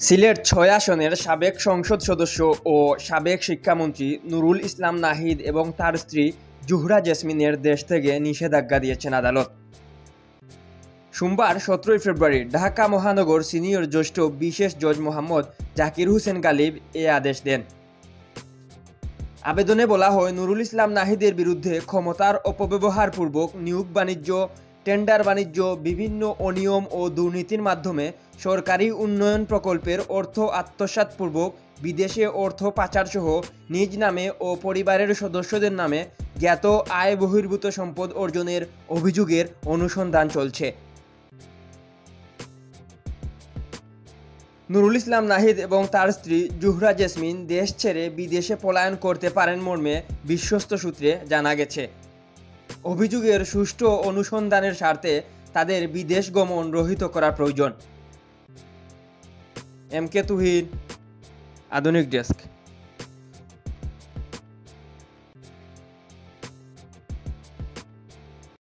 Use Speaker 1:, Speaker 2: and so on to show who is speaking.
Speaker 1: সিলেট ৬ আসনের সাবেক সংসদ সদস্য ও সাবেক শিক্ষামন্ত্রী নুরুল ইসলাম নাহিদ এবং তার স্ত্রী জুহরা জেসমিনের দেশ থেকে নিষেধাজ্ঞা দিয়েছেন আদালত। সোমবার ১৭ ফেব্রুয়ারি ঢাকা মহানগর সিনিয়র জ্যেষ্ঠ বিশেষ জজ মোহাম্মদ জাকির হোসেন গালিব এ আদেশ দেন। আবেদনে বলা হয়, নুরুল ইসলাম নাহিদের বিরুদ্ধে ক্ষমতার অপব্যবহারপূর্বক নিয়োগ বাণিজ্য, টেন্ডার বাণিজ্য, বিভিন্ন অনিয়ম ও দুর্নীতির মাধ্যমে সরকারি উন্নয়ন প্রকল্পের অর্থ আত্মসাৎপূর্বক বিদেশে অর্থ পাচারসহ নিজ নামে ও পরিবারের সদস্যদের নামে জ্ঞাত আয় বহির্ভূত সম্পদ অর্জনের অভিযোগের অনুসন্ধান চলছে। নুরুল ইসলাম নাহিদ এবং তার স্ত্রী জুহরা জেসমিন দেশ ছেড়ে বিদেশে পলায়ন করতে পারেন মর্মে বিশ্বস্ত সূত্রে জানা গেছে। অভিযোগের সুষ্ঠু অনুসন্ধানের স্বার্থে তাদের বিদেশ গমন রহিত করা প্রয়োজন। এম কে তুহিন, আধুনিক ডেস্ক।